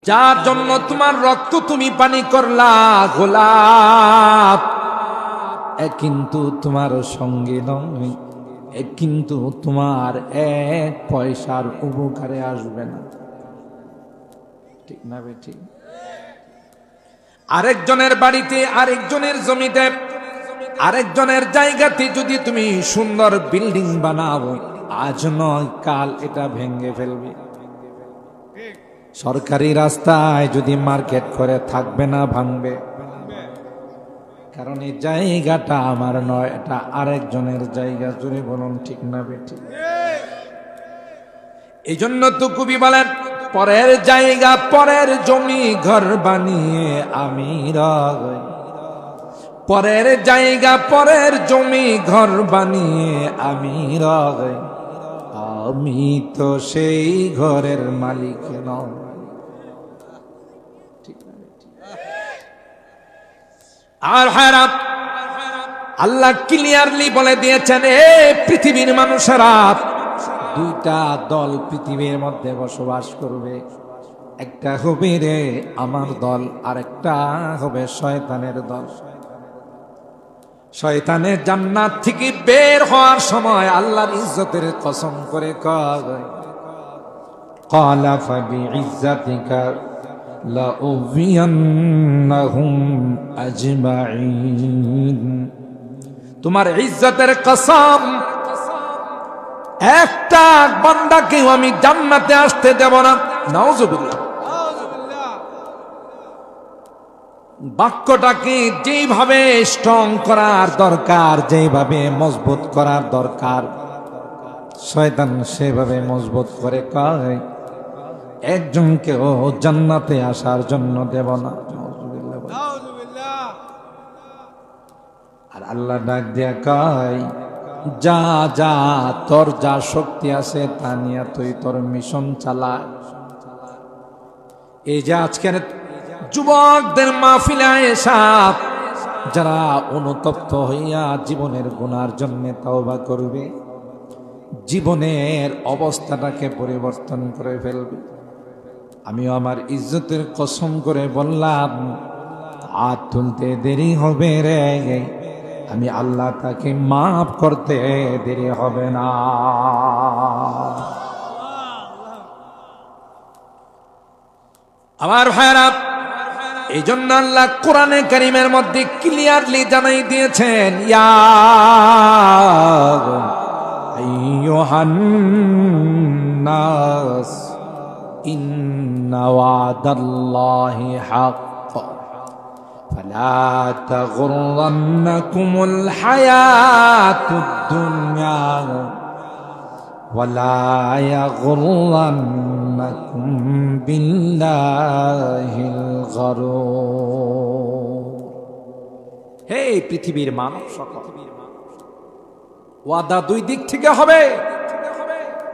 যার জন্য তোমার রক্ত তুমি পানি করলা গোলাপ, কিন্তু তোমার সঙ্গে নয়, কিন্তু তোমার এক পয়সার উপকারে আসবে না। ঠিক না বেঠিক? আরেকজনের বাড়িতে, আরেকজনের জমিতে, আরেকজনের জায়গাতে যদি তুমি সুন্দর বিল্ডিং বানাও, আজ নয় কাল এটা ভেঙে ফেলবে। সরকারি রাস্তায় যদি মার্কেট করে থাকবে না, ভাঙবে। কারণ এই জায়গাটা আমার নয়, এটা আরেকজনের জায়গা। জুড়ে বলুন ঠিক না বেঠিক? এই জন্য তো কবি বলেন, পরের জায়গা পরের জমি ঘর বানিয়ে আমি রই, পরের জায়গা পরের জমি ঘর বানিয়ে আমি রই, আমি তো সেই ঘরের মালিক নই। আর হারাম আল্লাহ ক্লিয়ারলি বলে দিয়েছেন, এ পৃথিবীর মানুষেরা, দুইটা দল পৃথিবীর মধ্যে বসবাস করবে। একটা হবে রে আমার দল, আর একটা হবে শয়তানের দল। শয়তানের জান্নাত থেকে বের হওয়ার সময় আল্লাহর ইজ্জতের কসম করে কয়, ক্বালা ফাবিইজ্জাতিকা লাউযিয়ান্নাহুম আজমাইন। তোমার ইজ্জতের কসম, একটা বান্দাকেও আমি জান্নাতে আসতে দেব না। নাউযুবিল্লাহ। বাক্যটাকে যেভাবে স্ট্রং করার দরকার, যেভাবে মজবুত করার দরকার, শয়তান সেভাবে মজবুত করে কয়, একজনকেও জান্নাতে আসার জন্য দেব না। আর আল্লাহ ডাক দিয়া কয়, যা যা তোর যা শক্তি আছে তা নিয়ে তুই তোর মিশন চালা। এই যে আজকের যুবকদের মাহফিলে এসা যারা অনুতপ্ত হইয়া জীবনের গুনার জন্য তওবা করবে, জীবনের অবস্থাটাকে পরিবর্তন করে ফেলবে, আমিও আমার ইজ্জতের কসম করে বললাম, হাত তুলতে দেরি হবে রে, আমি আল্লাহ তাকে মাফ করতে দেরি হবে না। আমার ভাইরা, এই জন্য আল্লাহ কোরআনে কারীমের মধ্যে ক্লিয়ারলি জানাই দিয়েছেন, ইয়া আইয়ুহান নাস ইন্না ওয়াদাল্লাহি হক ফালা তাগুররান্নাকুমুল হায়াতুদ দুনিয়া ওয়ালা ইয়াগুররান্নাকুম বিল্লাহিল গারুর। হে পৃথিবীর মানব সকল, ওয়াদা দুই দিক থেকে হবে।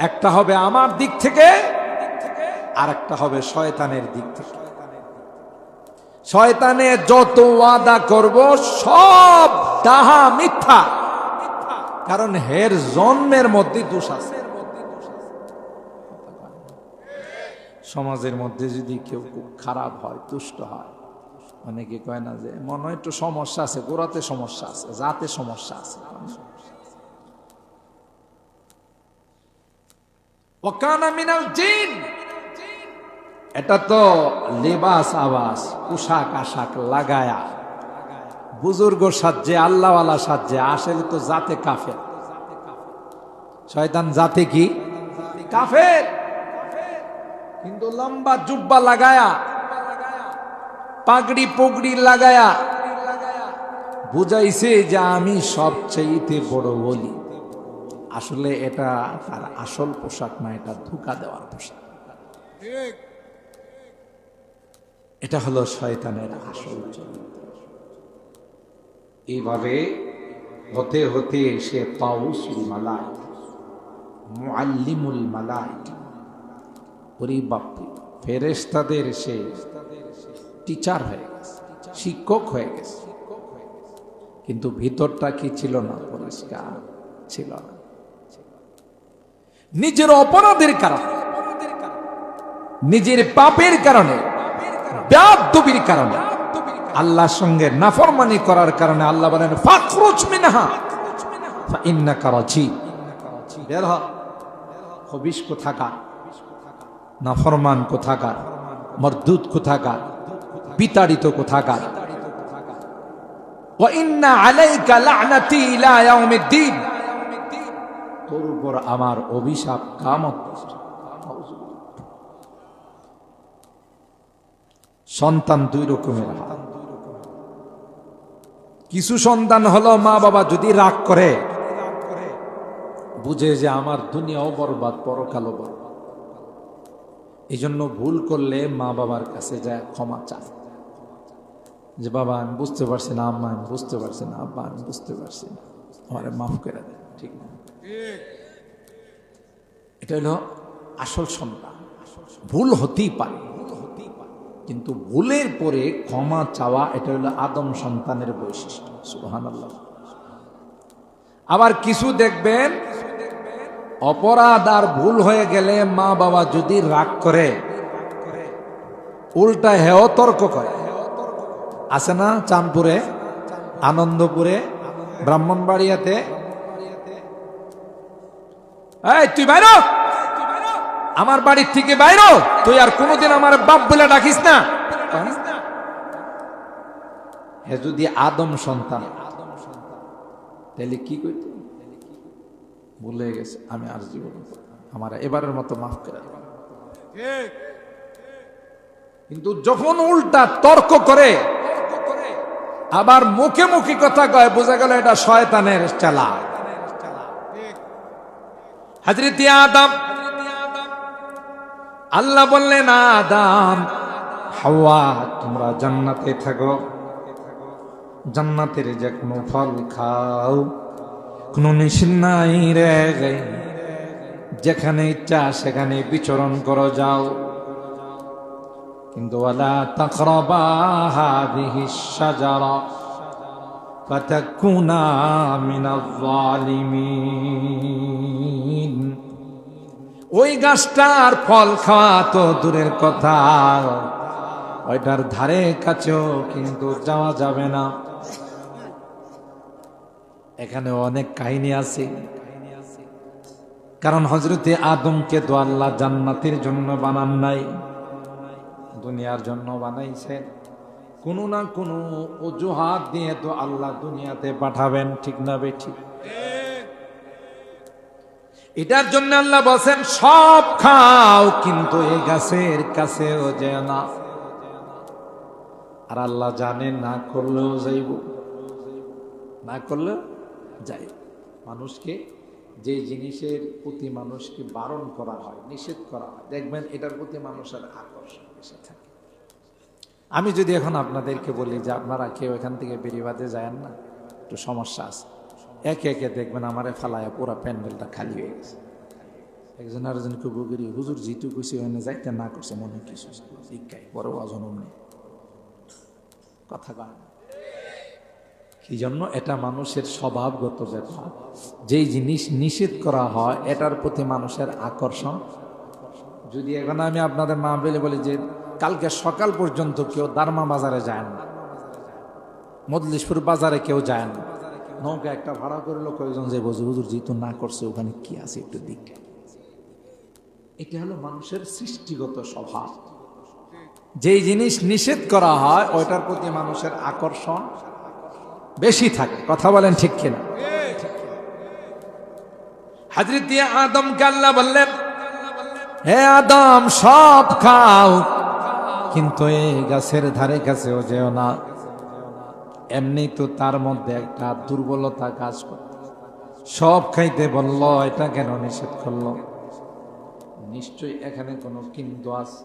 একটা হবে আমার দিক থেকে, আর একটা হবে শয়তানের দিক থেকে। শয়তানে যত ওয়াদা করব সব ডাহা মিথ্যা, কারণ হের জন্মের মধ্যে দোষ আছে। সমাজের মধ্যে যদি কেউ খুব খারাপ হয়, দুষ্ট হয়, অনেকে কয় না যে মনে হয় একটু সমস্যা আছে, গোড়াতে সমস্যা আছে, জাতে সমস্যা আছে। ওয়াকানা মিনাল জিন, এটা তো লেবাস আবাস, পোশাক আশাক লাগায়া বুজুর্গ সাজে, আল্লাহওয়ালা সাজে, আসলে তো জাতে কাফের। শয়তান জাতে কি? কাফের। কিন্তু লম্বা জুব্বা লাগায়া, পাগড়ি পগড়ি লাগায়া বুঝাইছে যে আমি সবচেয়ে বড় বলি। আসলে এটা তার আসল পোশাক না, এটা ধোঁকা দেওয়ার পোশাক। এটা হলো শয়তানের আসল চরিত্র। এইভাবে হতে হতে সে তাউসুল মালাইকা, মুআল্লিমুল মালাইকা, ওরে বাপরে, ফেরেশতাদের সে টিচার হয়ে গেছে, শিক্ষক হয়ে গেছে। কিন্তু ভিতরটা কি ছিল না? পরিষ্কার ছিল না। নিজের অপরাধের কারণে, নিজের পাপের কারণে বেয়াদবির কারণে, আল্লাহর সঙ্গে নাফরমানি করার কারণে আল্লাহ বলেন ফাখরুজ মিনহা ফাইন্নাকা রাজিম, বের হ। খবিশ কোথাকার, নাফরমান কোথাকার, মরদুদ কোথাকার, বিতাড়িত কোথাকার। ওয়া ইন্না আলাইকা লা'নাতি ইলা ইয়াউমিদ্দিন, তোর উপর আমার অভিশাপ কিয়ামত। সন্তান দুই রকমের হয়। কিছু সন্তান হলো মা বাবা যদি রাগ করে বুঝে যে আমার দুনিয়াও বরবাদ পরকালও বরবাদ, এই জন্য ভুল করলে মা বাবার কাছে যায় ক্ষমা চায় যে বাবা আমি বুঝতে পারছি না, আম্মা আমি বুঝতে পারছি না, আব্বা আমি বুঝতে পারছি না, আমার মাফ করে দেন। ঠিক না? এটা হলো আসল সন্তান। ভুল হতেই পারে, কিন্তু ভুলের পরে ক্ষমা চাওয়া এটা হলো আদম সন্তানের বৈশিষ্ট্য। সুবহানাল্লাহ। আবার কিছু দেখবেন অপরাধ আর ভুল হয়ে গেলে মা বাবা যদি রাগ করে উল্টা হেও তর্ক করে। আছে না চাঁদপুরে, আনন্দপুরে, ব্রাহ্মণবাড়িয়াতে, এই তুই বাইরো, আমার বাড়ির থেকে বাইরো, তুই আর কোনোদিন আমার বাপ বলে ডাকিস না। হে যদি আদম সন্তান তাহলে কি করত? ভুলে গেছে, আমি আর জীবন আমার এবারের মতো মাফ করে। কিন্তু যখন উল্টা তর্ক করে আবার মুখে মুখে কথা কয়, বোঝা গেল এটা শয়তানের চালা। হযরত আদম, আল্লাহ বললেন আদম হাওয়া তোমরা জান্নাতে থাকো, জান্নাতের যে কোনো ফল খাও, কোনো নিষেধ নাই রে, যেখানে ইচ্ছা সেখানে বিচরণ করো যাও, কিন্তু ওয়ালা তাকরাবা হাযিহিশ শাজারা ফাতাকুনা মিনাজ জালিমিন। ওই গাছটার ফল খাওয়া তো দূরের কথা, ওইটার ধারে কাছেও কিন্তু যাওয়া যাবে না। এখানে অনেক কাহিনী আছে, কারণ হযরতে আদমকে তো আল্লাহ জান্নাতের জন্য বানান নাই, দুনিয়ার জন্য বানাইছেন। কোনো না কোনো অজুহাত দিয়ে তো আল্লাহ দুনিয়াতে পাঠাবেন, ঠিক না বেঠিক? এটার জন্য আল্লাহ বলেন সব খাও কিন্তু এই গাছের কাছেও যেও না। আর আল্লাহ জানেন না করলেও যাইব, না করলেও যাই। মানুষকে যে জিনিসের প্রতি মানুষকে বারণ করা হয়, নিষেধ করা হয়, দেখবেন এটার প্রতি মানুষের আকর্ষণ বেশি থাকে। আমি যদি এখন আপনাদেরকে বলি যে আপনারা কেউ এখান থেকে বেরিবাদে যায় না, একটু সমস্যা আছে, একে একে দেখবেন আমারে ফালায় পুরা প্যান্ডেলটা খালি হয়ে গেছে। একজন আরেকজনকে বুগিরি হুজুর জিতু খুশি হয়ে যাইতে না করছে মনে কিছু শিক্ষায় বড় অজনম নেই কথা কয় না। কি জন্য? এটা মানুষের স্বভাবগত ব্যাপার। যেই জিনিস নিষেধ করা হয় এটার প্রতি মানুষের আকর্ষণ। যদি এখন আমি আপনাদের মা বলে বলি যে কালকে সকাল পর্যন্ত কেউ দারমা বাজারে যায় না, মজলিশপুর বাজারে কেউ যায় না, নৌকা একটা ভাড়া করলো, কয়েকজন যে বসে হুজুর যেহেতু না করছে ওখানে কি আছে একটু দিক। এটা হলো মানুষের সৃষ্টিগত স্বভাব। যেই জিনিস নিষেধ করা হয় ওইটার প্রতি মানুষের আকর্ষণ বেশি থাকে। কথা বলেন ঠিক কিনা? হযরত আদমকে আল্লাহ বললেন হে আদম সব খাও কিন্তু এই গাছের ধারে কাছেও যেও না। এমনি তো তার মধ্যে একটা দুর্বলতা কাজ করে, সব খাইতে বলল, এটা কেন নিষেধ করলো? নিশ্চয়ই এখানে কোনো কিন্তু আছে।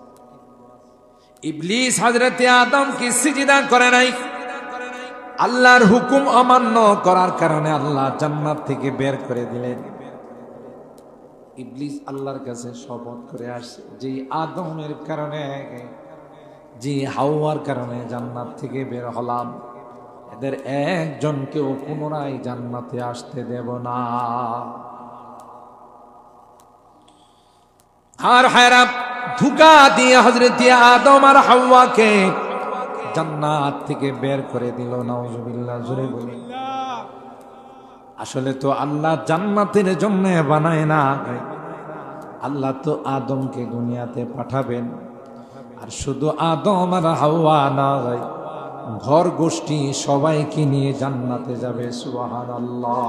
ইবলিস হযরত আদমকে সিজদা করে নাই, আল্লাহর হুকুম অমান্য করার কারণে আল্লাহ জান্নাত থেকে বের করে দিলেন। ইবলিস আল্লাহর কাছে শপথ করে আসছে যে আদমের কারণে, যে হাওয়ার কারণে জান্নাত থেকে বের হলাম, এদের একজনকেও পুনরায় জান্নাতে আসতে দেব না। আর হায়রা ধোঁকা দিয়ে হযরত আদম আর হাওয়াকে জান্নাত থেকে বের করে দিল। নাউজুবিল্লাহ, জোরে বলি। আসলে তো আল্লাহ জান্নাতের জন্য বানায় না, আল্লাহ তো আদমকে দুনিয়াতে পাঠাবেন। আর শুধু আদম আর হাওয়া না, ঘর গোষ্ঠী সবাইকে নিয়ে জান্নাতে যাবে। সুবহানাল্লাহ।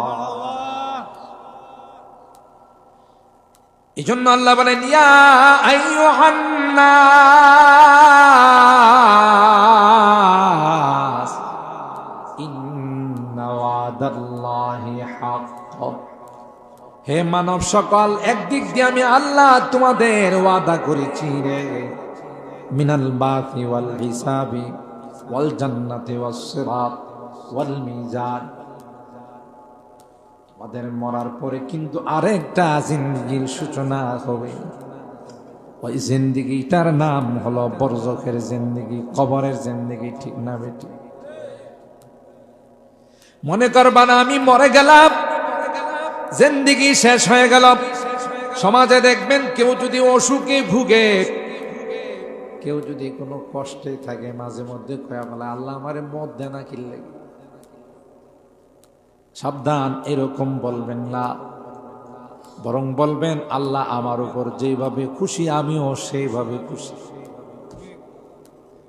এই জন্য আল্লাহ বলেন, ইয়া আইয়ুহান নাস ইন্না ওয়াদাল্লাহি হাক্ক। হে মানব সকল, একদিক দিয়ে আমি আল্লাহ তোমাদের ওয়াদা করেছি রে, মিনাল বাসি ওয়াল হিসাবি ওয়াল জান্নাতি ওয়াস সিরাত ওয়াল মিজান। আমাদের মরার পরে কিন্তু আরেকটা জিন্দেগির সূচনা হবে। ওই জিন্দেগিটার নাম হলো বরজখের জিন্দেগি, কবরের জিন্দেগি। ঠিক না বেটি? মনে করবা না আমি মরে গেলাম, জিন্দেগি শেষ হয়ে গেল। সমাজে দেখবেন কেউ যদি অসুখে ভুগে, কেউ যদি কোনো কষ্টে থাকে, মাঝে মধ্যে কয়া বলে আল্লাহ আমারে মত দেয় না কিনলে। সাবধান, এরকম বলবেন না, বরং বলবেন আল্লাহ আমার উপর যেভাবে খুশি আমিও সেইভাবে খুশি।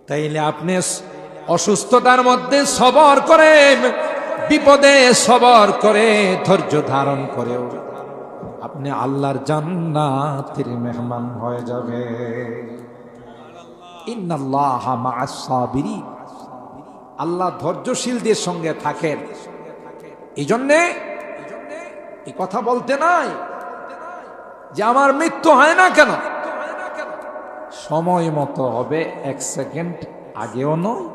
তাইলে আপনি অসুস্থতার মধ্যে সবর করে, বিপদে সবর করে, ধৈর্য ধারণ করেও আপনি আল্লাহর জান্নাতের মেহমান হয়ে যাবে। ইন্নাল্লাহা মা'আস সাবিরিন। আল্লাহ ধৈর্যশীলদের সঙ্গে থাকেন। এই জন্যে এই কথা বলতে নাই যে আমার মৃত্যু হয় না কেন, সময় মতো হবে, এক সেকেন্ড আগেও নয়,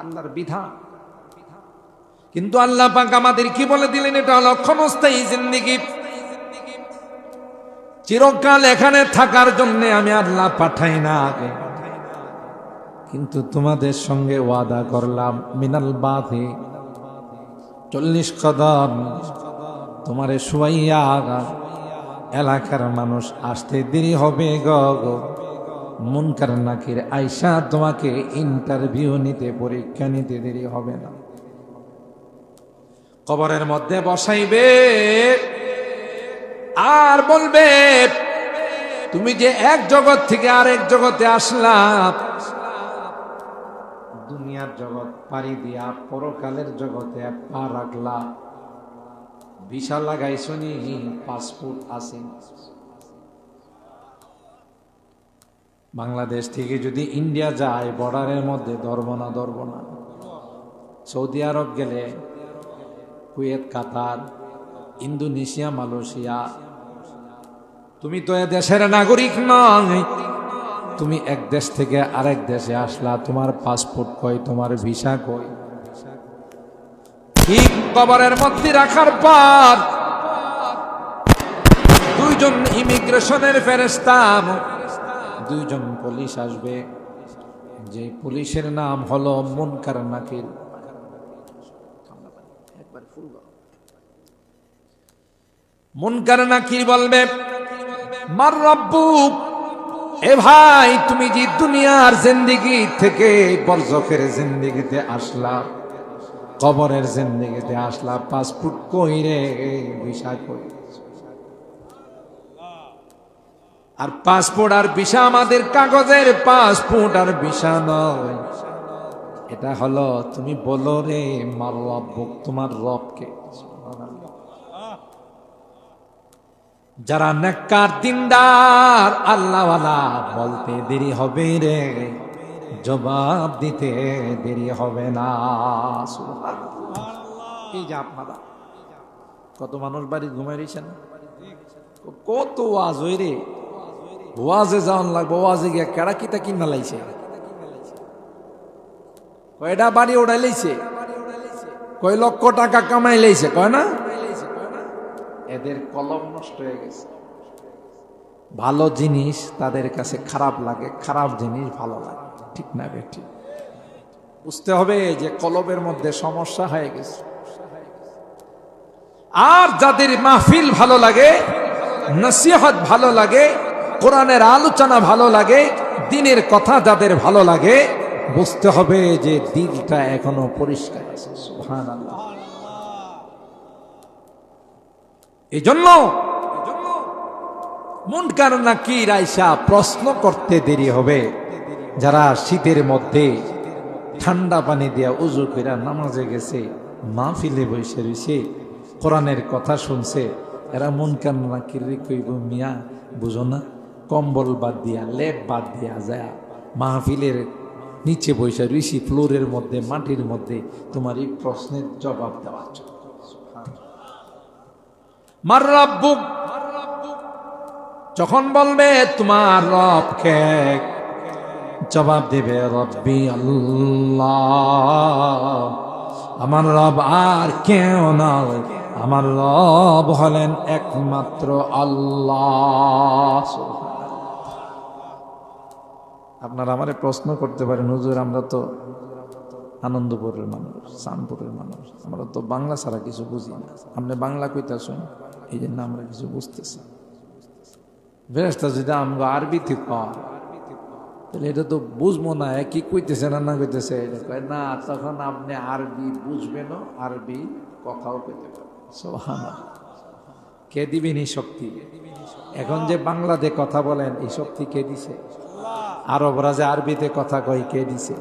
আল্লাহর বিধান। কিন্তু আল্লাহ পাক আমাদের কি বলে দিলেন, এটা হলো ক্ষণস্থায়ী জিন্দেগি, চিরকাল এখানে থাকার জন্য আমি আল্লাহ পাঠাই না আগে। কিন্তু তোমাদের সঙ্গে ওয়াদা করলাম, মিনাল বাথি 40 কদম তোমারে শুয়াইয়া এলাকার মানুষ আসতে দেরি হবে গো। মুনকার নাকির আয়সা তোমাকে ইন্টারভিউ নিতে, পরীক্ষা নিতে দেরি হবে না। কবরের মধ্যে বসাইবে আর বলবে তুমি যে এক জগৎ থেকে আরেক জগতে আসলা, দুনিয়ার জগৎ পাড়ি দিয়া পরকালের জগতে পা রাখলা, ভিসা লাগাইছনি, পাসপোর্ট আছে। বাংলাদেশ থেকে যদি ইন্ডিয়া যায়, বর্ডারের মধ্যে ধরব না। সৌদি আরব গেলে, কুয়েত, কাতার, ইন্দোনেশিয়া, মালয়েশিয়া, তুমি তো এ দেশের নাগরিক নয়, তুমি এক দেশ থেকে আরেক দেশে আসলা, তোমার পাসপোর্ট কই, তোমার ভিসা কই? ঠিক কবরের মধ্যে রাখার পর দুইজন ইমিগ্রেশনের ফেরেশতা, দুইজন পুলিশ আসবে, যে পুলিশের নাম হলো মুনকার নাকির। মুনকার নাকির বলবে, মার রব্বুক, এ ভাই তুমি যে দুনিয়ার জিন্দেগি থেকে বরজখের জিন্দেগিতে আসলা, কবরের জিন্দেগিতে আসলা, পাসপোর্ট কই রে, ভিসা কই? আর পাসপোর্ট আর ভিসা আমাদের কাগজের পাসপোর্ট আর ভিসা নয়, এটা হলো তুমি বলো রে মার রব্বুক, তোমার রবকে। যারা নেককার দিনদার আল্লাহওয়ালা, বলতে দেরি হবে রে, জবাব দিতে দেরি হবে না। এই যে আপনারা কত মানুষ বাড়ি ঘুমাই রয়েছেন, কত ওয়াজ হই রে, ওয়াজে যাওয়ান লাগবো, ওয়াজে গিয়া কেড়া কিতা কিনা লাইছে, কয়টা বাড়ি ওড়াই লাইছে, কয় লক্ষ টাকা কামাই লাইছে, কয় না? এদের কলম নষ্ট হয়ে গেছে। ভালো জিনিস তাদের কাছে খারাপ লাগে, খারাপ জিনিস ভালো লাগে। ঠিক না বেটি? বুঝতে হবে যে কলবের মধ্যে সমস্যা হয়ে গেছে। আর যাদের মাহফিল ভালো লাগে, নসিহত ভালো লাগে, কোরআনের আলোচনা ভালো লাগে, দ্বীনের কথা যাদের ভালো লাগে, বুঝতে হবে যে দিলটা এখনো পরিষ্কার আছে। সুবহানাল্লাহ। এই জন্য মুনকার নাকির আইসা প্রশ্ন করতে দেরি হবে। যারা শীতের মধ্যে ঠান্ডা পানি দিয়া উজু করে নামাজে গেছে, মাহফিলে বসে রয়েছে, কোরআনের কথা শুনছে, এরা মুনকার নাকির কইব, মিয়া বুঝো না, কম্বল বাদ দিয়া লেপ বাদ দিয়া যায় মাহফিলের নিচে বসে রয়েছি, ফ্লোরের মধ্যে, মাটির মধ্যে, তোমার এই প্রশ্নের জবাব দেওয়ার জন্য। মার রাব্বুক, যখন বলবে তোমার রব কে, জবাব দেবে রব্বি আল্লাহ, আমার রব আর কেউ নয়, আমার রব হলেন একমাত্র আল্লাহ। আপনারা আমারে প্রশ্ন করতে পারেন, হুজুর আমরা তো আনন্দপুরের মানুষ, শামপুরের মানুষ, আমরা তো বাংলা ছাড়া কিছু বুঝি না, আপনি বাংলা কইতাছেন, এই জন্য আমরা কিছু বুঝতেছি। ফেরেশতা যদি আমরা আরবিতে কয় তাহলে এটা তো বুঝবো না, কি কইতেছে না কইতেছে এটা কয় না, তখন আপনি আরবি বুঝবেন, আরবি কথাও কইতে পারবেন। সুবহানাল্লাহ। কে দিবেন এই শক্তি? এখন যে বাংলাতে কথা বলেন, এই শক্তি কে দিছে? আরবরা যে আরবিতে কথা কয়, কে দিছে?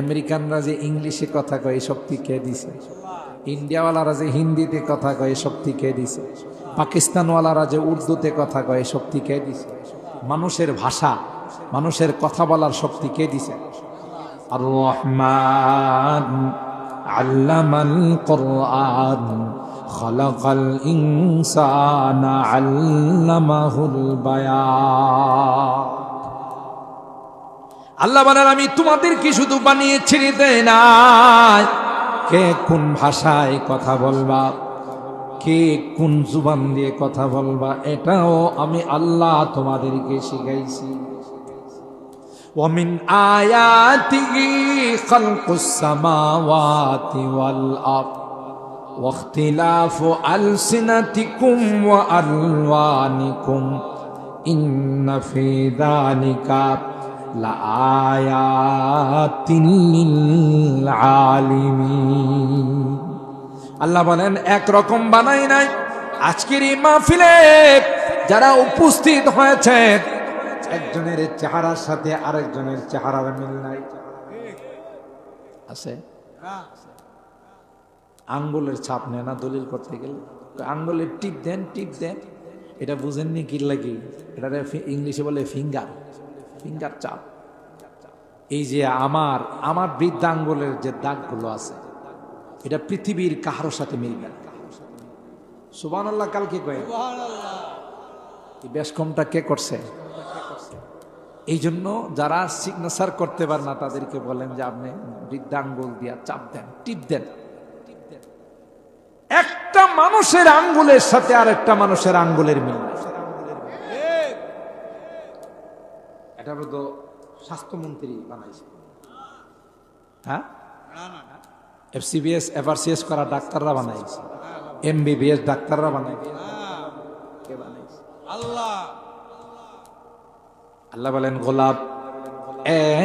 আমেরিকানরা যে ইংলিশে কথা কয়, এই শক্তি কে দিছে? ইন্ডিয়াওয়ালারা যে হিন্দিতে কথা কয়, এই শক্তি কে দিছে? পাকিস্তানওয়ালারা যে উর্দুতে কথা কয়, এই শক্তি কে দিছে? মানুষের ভাষা, মানুষের কথা বলার শক্তি কে দিছে? আর রহমান আল্লামাল কুরআন খালাকাল ইনসানা আল্লামাহুল বায়ান। আল্লাহ বলেন, আমি তোমাদেরকে শুধু বানিয়ে ছেড়ে দেই না, কে কোন ভাষায় কথা বলবা, কে কোন জুবান দিয়ে কথা বলবা, এটাও আমি আল্লাহ তোমাদেরকে শিখাইছি। ওয়ামিন আয়াতিহি খালকুস সামাওয়াতি ওয়াল আরদ ওয়াখতিলাফু আলসিনাতিকুম ওয়া আলওয়ানিকুম ইন্না ফি যালিকা লাআয়াতিন লিল আলিমিন। আল্লাহ বলেন, একরকম বানাই নাই। আজকের এই মাহফিলে যারা উপস্থিত হয়েছে, একজনের চেহারার সাথে আরেকজনের চেহারার মিল নাই, আছে? আঙ্গুলের ছাপ নেয় না দলিল করতে গেলে, আঙ্গুলের টিপ দেন, টিপ দেন, এটা বুঝেননি কি লাগে? এটা ইংলিশে বলে ফিঙ্গার, ফিঙ্গার চাপ। এই যে আমার বৃদ্ধা আঙ্গুলের যে দাগগুলো আছে, এটা পৃথিবীর কাহারোর সাথে মিলবে না। সুবহানাল্লাহ। কালকে কয় এই বেশকমটা কে করছে? এই জন্য যারা সিগনেচার করতে পারে না, তাদেরকে বলেন যে আপনি বৃদ্ধা আঙ্গুল দিয়া চাপ দেন, টিপ দেন। একটা মানুষের আঙ্গুলের সাথে আর একটা মানুষের আঙ্গুলের মিল নাই। এটা তো স্বাস্থ্যমন্ত্রী বানাইছে, হ্যাঁ? FCBS FRCS করা ডাক্তাররা বানাইছে, MBBS ডাক্তাররা বানাইছে। কে বানাইছে? আল্লাহ। আল্লাহ বলেন, গোলাপ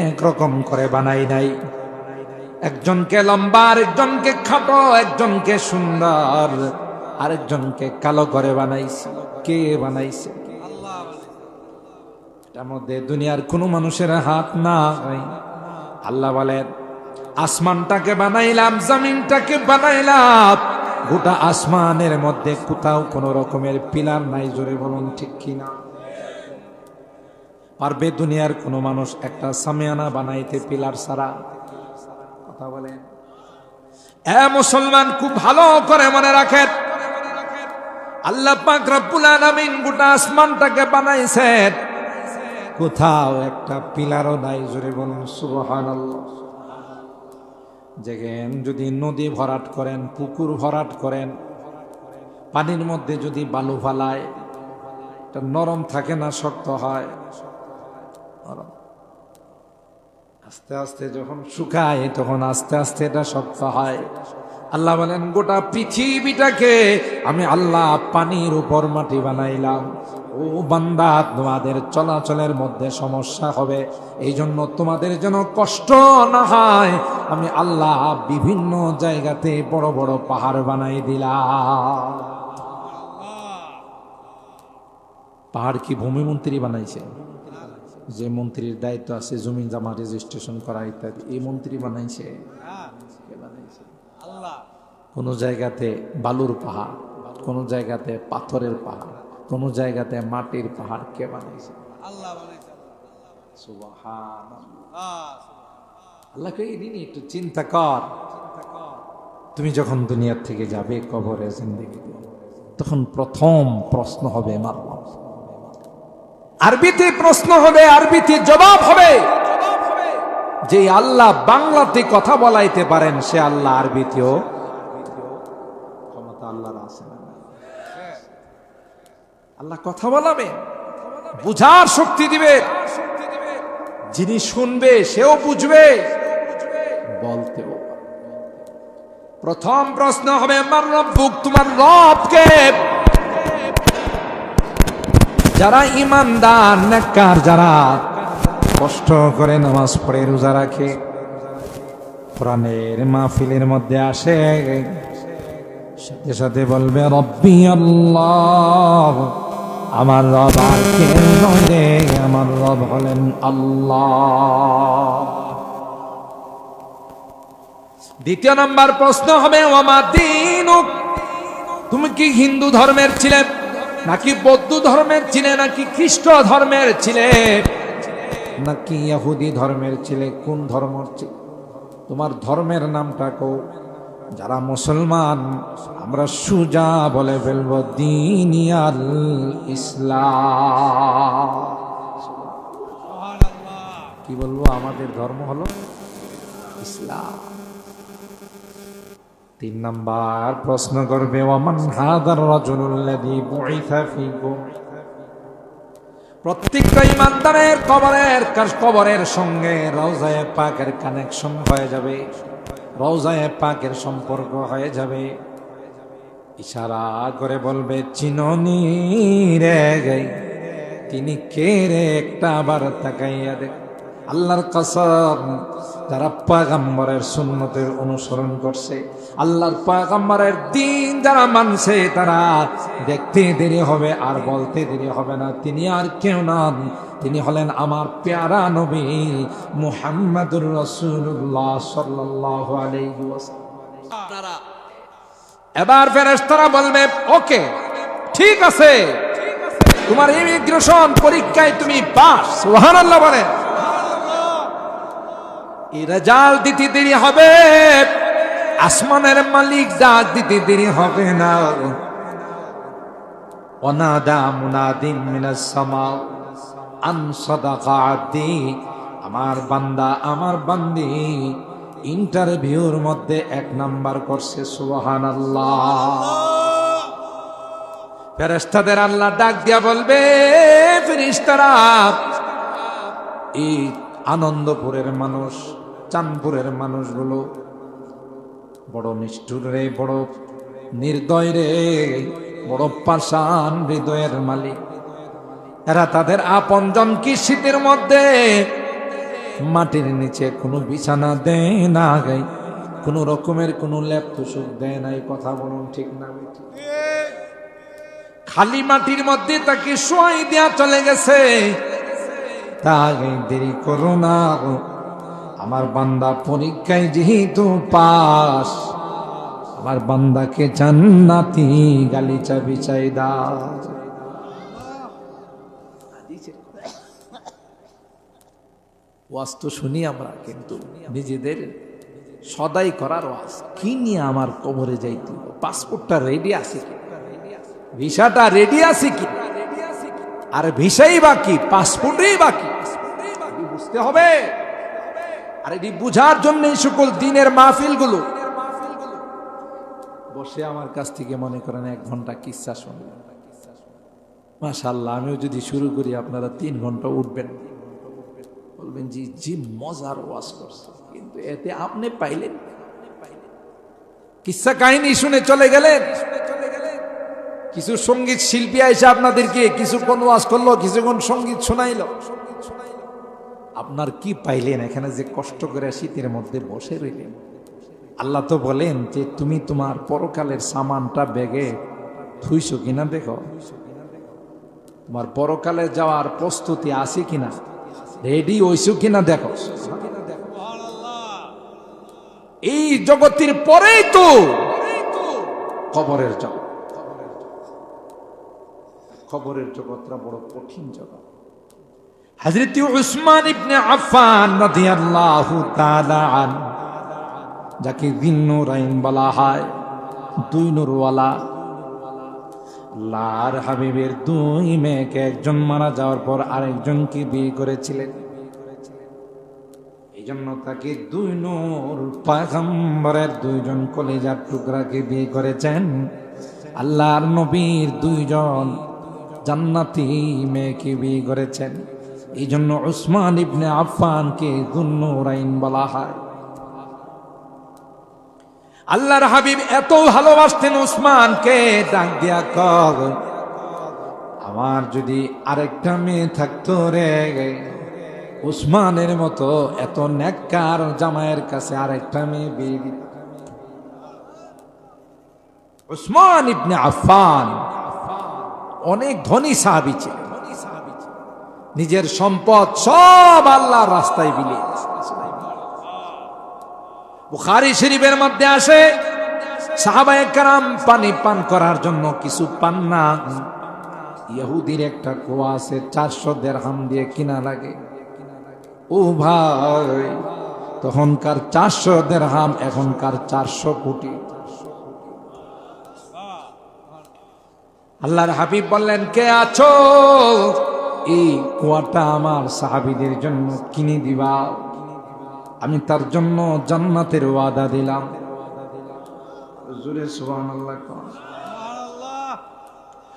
একরকম করে বানাই নাই। একজনকে লম্বা, আরেকজনকে খাটো, একজনকে সুন্দর, আরেকজনকে কালো করে বানাইছে। কে বানাইছে? এটার মধ্যে দুনিয়ার কোনো মানুষের হাত নাই। আল্লাহ বলেন, আসমানটাকে বানাইলাম, জমিনটাকে বানাইলাম, গোটা আসমানের মধ্যে কোথাও কোনো রকমের পিলার নাই। জোরে বলুন ঠিক কিনা? পারবে দুনিয়ার কোনো মানুষ একটা সামিয়ানা বানাইতে পিলার ছাড়া? কথা বলেন। মুসলমান খুব ভালো করে মনে রাখেন, আল্লাহ পাক রব্বুল আলামিন গোটা আসমানটাকে বানাইছেন, কোথাও একটা পিলারও নাই। জোরে বলুন সুবহানাল্লাহ। দেখেন, যদি নদী ভরাট করেন, পুকুর ভরাট করেন, পানির মধ্যে যদি বালু ফালায়, এটা নরম থাকে না শক্ত হয়? নরম। আস্তে আস্তে যখন শুকায় তখন আস্তে আস্তে এটা শক্ত হয়। আল্লাহ বলেন গোটা পৃথিবীটাকে আমি আল্লাহ পানির উপর মাটি বানাইলাম। ও বান্দা, তোমাদের চলাচলের মধ্যে সমস্যা হবে, এই জন্য তোমাদের যেন কষ্ট না হয় আমি আল্লাহ বিভিন্ন জায়গাতে বড় বড় পাহাড় বানাই দিলাম। পাহাড় কি ভূমিমন্ত্রী বানাইছে? যে মন্ত্রীর দায়িত্ব আছে জমি জমা রেজিস্ট্রেশন করা ইত্যাদি, এই মন্ত্রী বানাইছে? কে বানাইছে? আল্লাহ। কোন জায়গাতে বালুর পাহাড়, কোন জায়গাতে পাথরের পাহাড়, কোন জায়গাতে মাটির পাহাড়, কে বানাইছে? আল্লাহ বানাইছে। সুবহানাল্লাহ। আল্লাহকে এই দিনই একটু চিন্তা কর। তুমি যখন দুনিয়ার থেকে যাবে কবরে জিন্দেগিতে, তখন প্রথম প্রশ্ন হবে মারলাম। আরবিতে প্রশ্ন হবে, আরবিতে জবাব হবে। যে আল্লাহ বাংলাতে কথা বলাইতে পারেন সে আল্লাহ আরবিতেও ক্ষমতা আল্লাহর আছে না? আল্লাহ কথা বলাবে, বুঝার শক্তি দিবে, যিনি শুনবে সেও বুঝবে, বলতেও। প্রথম প্রশ্ন হবে মান রব্বুক, তোমার রব কে? যারা ঈমানদার নেককার, যারা কষ্ট করে নামাজ পড়ে রোজা রাখে, কোরআনের মাহফিলের মধ্যে আসে, সাথে সাথে বলবে রব্বি আল্লাহ, আমার রব আর কেউ নয় রে, আমার রব হলেন আল্লাহ। দ্বিতীয় নাম্বার প্রশ্ন হবে ওয়ামা দীনুক, তুমি কি হিন্দু ধর্মের ছিলে, নাকি বৌদ্ধ ধর্মের ছিলে, নাকি খ্রিস্ট ধর্মের ছিলে, নাকি ইহুদি ধর্মের ছিলে? কোন ধর্মের ছিলে? তোমার ধর্মের নামটা কও। যারা মুসলমান আমরা সুজা বলে ফেলবো দীনিয়াল ইসলাম। কি বলবো? আমাদের ধর্ম হলো ইসলাম। তিন নাম্বার প্রশ্ন করবে ওয়ামান হাদার রাজুলুল্লাযী বুইসা ফীকুম, প্রত্যেকটা ইমানদারের কবরের সঙ্গে রওজায়ে পাকের কানেকশন হয়ে যাবে, রওজায়ে পাকের সম্পর্ক হয়ে যাবে। ইশারা করে বলবে চিননি রে, তিনি কে রে? একটা আবার তাকাইয়া দেখ। আল্লাহর কসম, যারা পয়গম্বরের সুন্নতের অনুসরণ করছে, আল্লাহর পয়গম্বরের দিন যারা মানছে, তারা দেখতে দেরি হবে আর বলতে দেরি হবে না, তিনি আর কেউ নন, তিনি হলেন আমার প্যারা নবী মুহাম্মাদুর রাসূলুল্লাহ সাল্লাল্লাহু আলাইহি ওয়াসাল্লাম। এবার ফেরেশতারা বলবে ওকে, ঠিক আছে, তোমার ইমিগ্রেশন পরীক্ষায় তুমি পাস। সুবহানাল্লাহ বলেন। এই রেজাল্ট দিতে দেরি হবে, আসমানের মালিক ডাক দিতে দেরি হবে না। ওয়ানাদা মুনাদিন মিনাস সামা আন সাদাকা আবদি, আমার বান্দা আমার বান্দি ইন্টারভিউর মধ্যে 1 নাম্বার করছে। সুবহানাল্লাহ। ফেরেশতাদের আল্লাহ ডাক দিয়া বলবে ফেরেশতারা, এই আনন্দপুরের মানুষ, চাঁদপুরের মানুষগুলো বড় নিষ্ঠুর রে, বড় নির্দয় রে, বড় পাষাণ হৃদয়ের মালিক। এরা তাদের আপনজন কি শীতের মধ্যে মাটির নিচে কোনো বিছানা দেয় না, গাই কোন রকমের কোনো লেপ তুষক দেয় নাই। কথা বলুন ঠিক না? খালি মাটির মধ্যে তাকে শোয়াই দেয়া চলে গেছে। তাই দেরি করো না, আমার বান্দা পরীক্ষায় যেহেতু পাস, আমার বান্দাকে জান্নাতি গালিচা বিছাই দাও। ওয়াজ তো শুনি আমরা, কিন্তু নিজেদের সদাই করার ওয়াজ কি নিয়ে আমার কবরে যাইতে? পাসপোর্টটা রেডি আছে কি? ভিসাটা রেডি আছে কি? আর ভিসাই বাকি, পাসপোর্টই বাকি, বুঝতে হবে। আর এটি বুঝার জন্য সকল দিনের মাহফিলগুলো বসে আমার কাছ থেকে মনে করেন 1 ঘন্টা কিচ্ছা শুনবেন। মাশাআল্লাহ, আমিও যদি শুরু করি আপনারা 3 ঘন্টা উঠবেন। বলবেন জি জি মজার ওয়াজ করছে, কিন্তু এতে আপনি পাইলেন কিসসা কাহিনী শুনে চলে গেলেন। কিছু সঙ্গীত শিল্পী আইসা আপনাদেরকে কিছুক্ষণ ওয়াজ করলো, কিছুক্ষণ সঙ্গীত শোনাইলো, আপনার কি পাইলেন? এখানে যে কষ্ট করে শীতের মধ্যে বসে রইলেন। আল্লাহ তো বলেন যে তুমি তোমার পরকালের সামানটা ব্যাগে থুইছো কিনা দেখো, তোমার পরকালে যাওয়ার প্রস্তুতি আছে কিনা, রেডি হইছো কিনা দেখো। এই জগতের পরেই তো কবরের জগৎ। কবরের জগৎটা বড় কঠিন জগৎ। হযরত উসমান ইবনে আফফান রাদিয়াল্লাহু তাআলা আনহু, যাকে যিন্নুরাইন বলা হয়, দুই নূরওয়ালা, আল্লাহর হাবিবের দুই মেয়েকে একজন মারা যাওয়ার পর আরেকজনকে বিয়ে করেছিলেন। এই জন্য তাকে দুই নূর পয়গম্বরের দুইজন কলিজার টুকরাকে বিয়ে করেছেন। আল্লাহর নবীর দুইজন জান্নাতি মেয়েকে বিয়ে করেছেন। এই জন্য উসমান ইবনে আফফানকে যুন্নুরাইন বলা হয়। আল্লাহর হাবিব এত ভালোবাসতেন উসমানকে, ডাক দিয়া কর, আমার যদি আরেকটা মেয়ে থাকতো রে, উসমানের মতো এত নেককার জামাইয়ের কাছে আরেকটা মেয়ে বিয়ে দিত। উসমান ইবনে আফফান অনেক ধনী সাহাবী ছিলেন, নিজের সম্পদ সব আল্লাহর রাস্তায় বিলিয়ে দিয়েছেন। বুখারী শরীফের মধ্যে আসে, সাহাবায়ে কেরাম পানি পান করার জন্য কিছু পান না। ইহুদির একটা কুয়া আছে, 400 দিরহাম দিয়ে কিনা লাগে। ও ভাই, তখনকার 400 দিরহাম এখনকার 400 কোটি। আল্লাহর হাবিব বললেন, কে আছো? এই কুয়াটা আমার সাহাবীদের জন্য কিনে দিবা, আমি তার জন্য জান্নাতের ওয়াদা দিলাম। জোরে সুবহানাল্লাহ।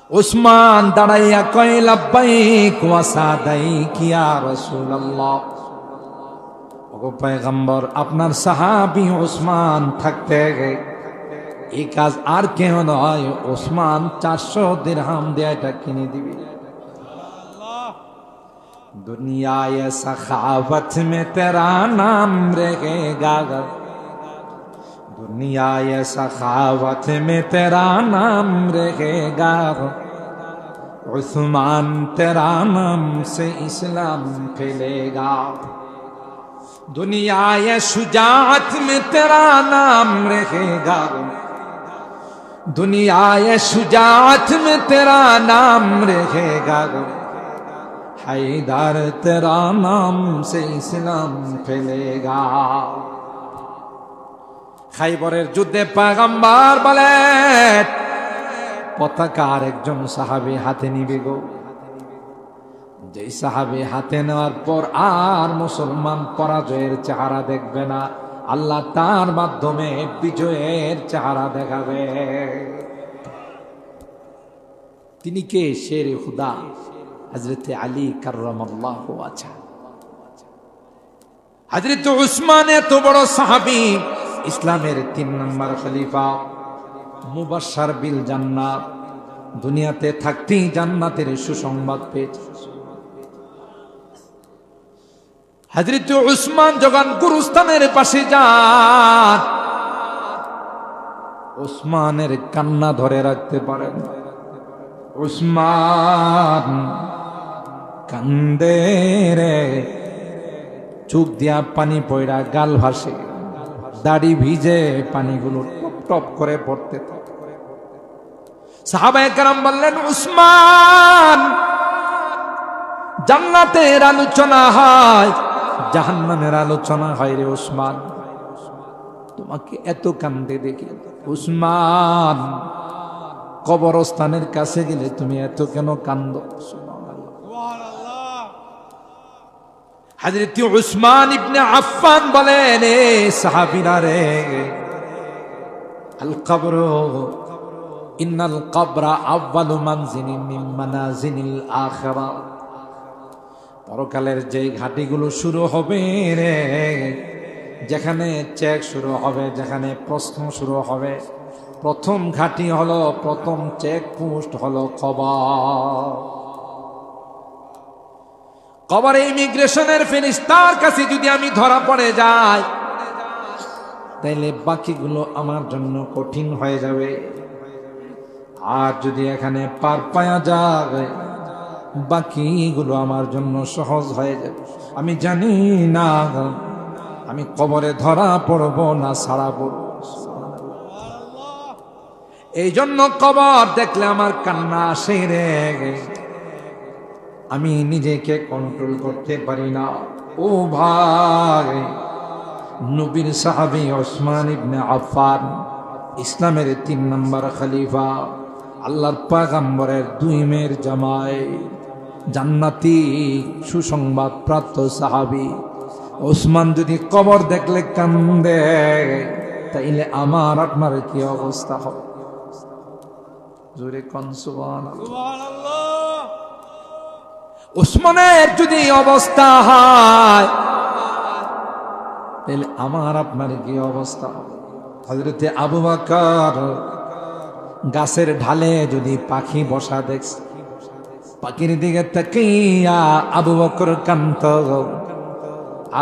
উসমান দাঁড়াইয়া কয়, লাব্বাইক ওয়া সাদাইক ইয়া রাসূলুল্লাহ। ওগো পয়গম্বর, আপনার সাহাবী উসমান থাকতে এই কাজ আর কেউ নয়, উসমান 400 দিরহাম দিয়ে এটা কিনে দিবে। दुनिया ये सखावत में तेरा नाम रहेगा, दुनिया ये सखावत में तेरा नाम रहेगा, उस्मान तेरा नाम से इस्लाम फैलेगा, दुनिया ये शुजाअत में तेरा नाम रहेगा, दुनिया ये शुजाअत में तेरा नाम रहेगा, हैदर तेरा नाम से इस्लाम फैलेगा। খাইবরের যুদ্ধে পয়গম্বর বলেন, পতাকা একজন সাহাবী হাতে নিবে গো। যেই সাহাবী হাতে নেওয়ার পর আর মুসলমান পরাজয়ের চেহারা দেখবে না, আল্লাহ তার মাধ্যমে বিজয়ের চেহারা দেখাবে। তিনি কে? শের খুদা হযরত আলী কাররামাল্লাহু ওয়াজহা। হযরত উসমান এত বড় সাহাবী, ইসলামের 3 নম্বর খলিফা, মুবাশশার বিল জান্নাত, দুনিয়াতে থাকতেই জান্নাতের সুসংবাদ পেয়েছে। হযরত উসমান যখন গুরুস্থানের পাশে যান, উসমানের কান্না ধরে রাখতে পারেন। উসমান কান্দে রে, চোখ দিয়া পানি পয়রা, গাল ভাসে, দাড়ি ভিজে, পানিগুলো টপ টপ করে পড়তে থাকে। সাহাবায়ে কেরাম বললেন, উসমান, জান্নাতের আলোচনা হয়, জাহান্নামের আলোচনা হয় রে উসমান, তোমাকে এত কান্দে দেখি। উসমান, কবরস্থানের কাছে গেলে তুমি এত কেন কান্দো? হযরত উসমান ইবনে আফফান বলেন, এ সাহাবীরা রে, আল কবর ইন্নাল কবরা আউয়ালু মানজিলিন মিন মানাজিলিল আখিরা, পরকালের যে ঘাটিগুলো শুরু হবে রে, যেখানে চেক শুরু হবে, যেখানে প্রশ্ন শুরু হবে, প্রথম ঘাটি হলো, প্রথম চেক পোস্ট হলো কবর। কবরে ইমিগ্রেশনের ফেরেশতার কাছে যদি আমি ধরা পড়ে যাই, তাইলে বাকিগুলো আমার জন্য কঠিন হয়ে যাবে। আর যদি এখানে পার পায়া যায়, বাকিগুলো আমার জন্য সহজ হয়ে যাবে। আমি জানি না আমি কবরে ধরা পড়ব না ছাড়া পড়ব। এই জন্য কবর দেখলে আমার কান্না আসে রে, আমি নিজেকে কন্ট্রোল করতে পারি না। ও ভাই, নবীর সাহাবী ওসমান ইবনে আফফান, ইসলামের 3 নম্বর খলিফা, আল্লাহর পয়গম্বরের 2 মেয়ের জামাই, জান্নাতি সুসংবাদ প্রাপ্ত সাহাবী ওসমান যদি কবর দেখলে কান্দে, তাইলে আমার আপনার কি অবস্থা হবে? জোরে কোন সুবহানাল্লাহ। ওসমানের যদি অবস্থা হয়, তাহলে আমার আপনার কি অবস্থা হবে? হযরতে আবু বকর গাছের ঢালে যদি পাখি বসা দেখছে, পাখির দিকে তাকিয়া আবু বকর কাঁদতো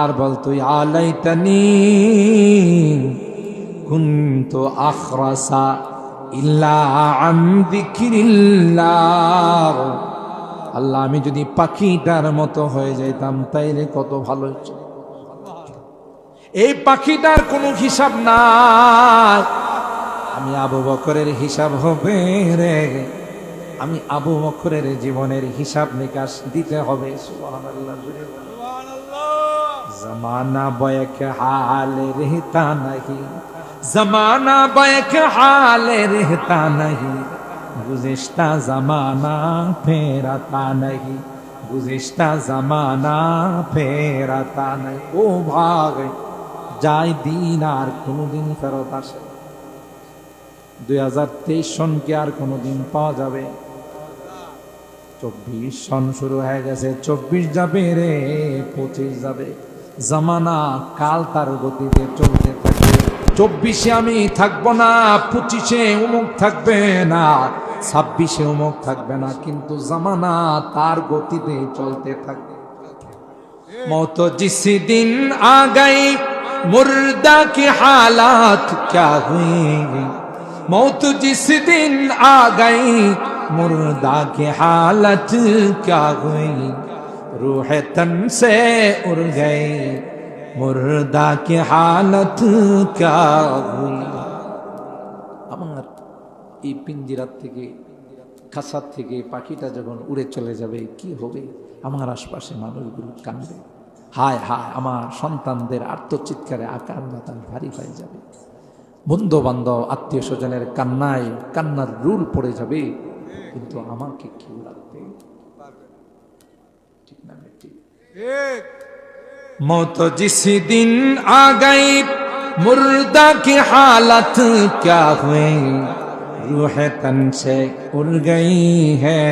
আর বলতো, ইয়া লাইতানি কুনতু আখরাসা ইল্লা আন যিকরিল্লাহ। আল্লাহ, আমি যদি পাখিটার মতো হয়ে যাইতাম তাইলে কত ভালো হতো। এই পাখিটার কোনো হিসাব নাই, আমি আবু বকরের হিসাব হবে রে। আমি আবু বকরের জীবনের হিসাব নিকাশ দিতে হবে। সুবহানাল্লাহ। জমানা বয়ক হালে रहता नहीं, जमाना बैक हाल रहता नहीं, गुज़िश्ता ज़माना फिर आता नहीं, गुज़िश्ता ज़माना फिर आता नहीं। ও ভাগ যায় দিন আর কোনদিন ফেরত আসে। 2023 সনকে আর কোনদিন পাওয়া যাবে? 24 সন শুরু হয়ে গেছে, 24 যাবে রে, 25 যাবে। জামানা কাল তার গতিতে চলতে থাকে। 24-এ আমি থাকবো না, 25-এ উমুক থাকবে না, 26-এ উমুক থাকবে না, কিন্তু জামানা তার গতিতে চলতে থাকবে। मौत जिस दिन आ गई मुर्दा की हालात क्या हुई, मौत जिस दिन आ गई मुर्दा की हालत क्या हुई, रूह तन से उड़ गई मुर्दा की हालत क्या हुई। আমার এই পিঞ্জিরার থেকে, খাসার থেকে পাখিটা যখন উড়ে চলে যাবে, কি হবে? আমার আশপাশে মানুষগুলো কাঁদবে, হায় হায়, আমার সন্তানদের আর্তচিৎকারে আকাশ বাতাস ভারী হয়ে যাবে। বন্ধু বান্ধব আত্মীয় স্বজনের কান্নায় কান্নার রুল পড়ে যাবে, কিন্তু আমাকে কেউ রাখবে? ঠিক না? ঠিক। मौत जिस दिन आ गई मुर्दा की हालत क्या हुई, रूह तन से उड़ गई है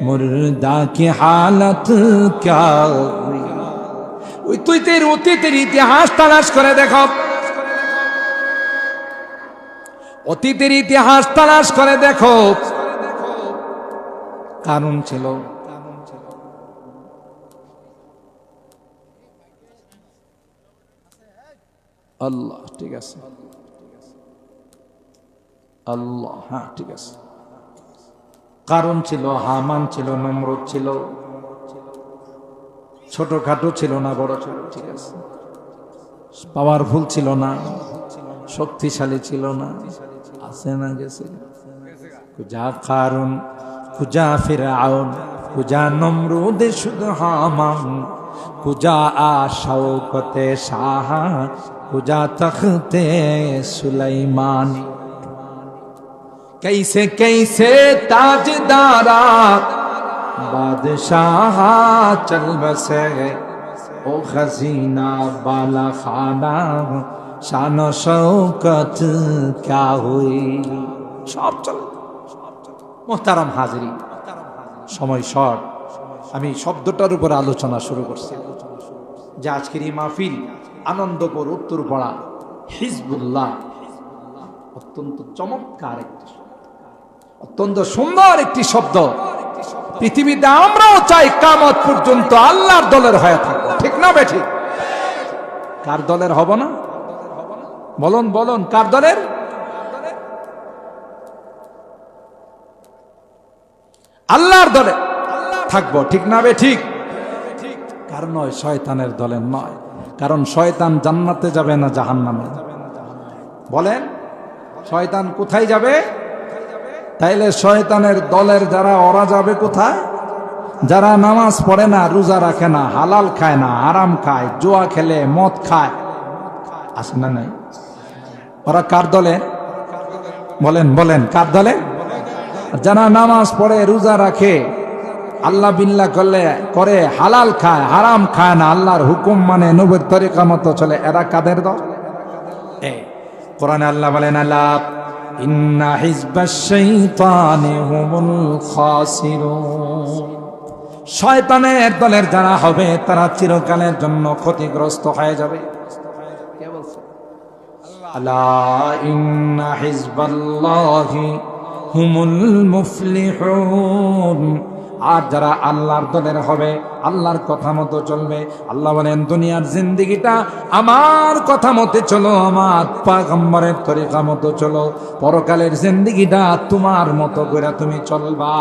मुर्दा की हालत क्या हुई। ওই তুই তের অতীতের ইতিহাস তালাশ করে দেখো, অতীতের ইতিহাস তালাশ করে দেখো, কারণ ছিল আল্লাহ। ঠিক আছে, আল্লাহ, হ্যাঁ ঠিক আছে। কারণ ছিল, হামান ছিল, নমরুদ ছিল, ছোটখাটো ছিল না, বড় ছিল, ঠিক আছে। পাওয়ারফুল ছিল না, শক্তিশালী ছিল না, আছে না গেছে? কুজা কারণ, কুজা ফিরআউন, কুজা নমরুদ, শুধু হামান, কুজা আশাউকতে শাহ, কুজা তখতে সুলাইমানি। कैसे कैसे ताजदारा बादशाह चल बसे, ओ खजीना बाला खाना शान शौकत क्या हुई। সব চলে। মোহতারাম হাজিরি, সময় শর্ট, আমি শব্দটার উপর আলোচনা শুরু করছি যে আজকের এই মাহফিল আনন্দপুর উত্তরপাড়া হিজবুল্লাহ অত্যন্ত চমৎকার একটি অত্যন্ত সুন্দর একটি শব্দ। পৃথিবীতে আমরাও চাই কিয়ামত পর্যন্ত আল্লাহর দলের হয়ে থাকবো, ঠিক না বেঠিক? কার দলের হব না? বলুন বলুন, কার দলের? আল্লাহর দলে থাকবো, ঠিক না বেঠিক? কার নয়? শয়তানের দলের নয়। কারণ শয়তান জান্নাতে যাবে না জাহান্নামে? বলেন, শয়তান কোথায় যাবে? তাইলে শয়তানের দলের যারা, ওরা যাবে কোথায়? যারা নামাজ পড়ে না, রোজা রাখে না, হালাল খায় না, হারাম খায়, জুয়া খেলে, মদ খায়, আছে না নাই? ওরা কার দলে? বলেন বলেন, কার দলে? যারা নামাজ পড়ে, রোজা রাখে, আল্লাহ বিল্লাহ করে, হালাল খায়, হারাম খায় না, আল্লাহর হুকুম মানে, নবীর তরিকা মতো চলে, এরা কাদের দল? কোরআনে আল্লাহ বলেন, আল্লাহ ইন্না হিজবাশ শাইতানি হুমুল খাসিরুন। শয়তানের দলের যারা হবে তারা চিরকালের জন্য ক্ষতিগ্রস্ত হয়ে যাবে। কে বলছে? আলা ইন্না হিজবাল্লাহি হুমুল মুফলিহুন। আর যারা আল্লাহর দলের হবে, আল্লাহর কথা মতো চলবে। আল্লাহ বলেন, দুনিয়ার জিন্দেগিটা আমার কথা মতো চলো, আমার পয়গম্বরের তরিকা মতো চলো, পরকালের জিন্দেগিটা তোমার মতো করে তুমি চলবা।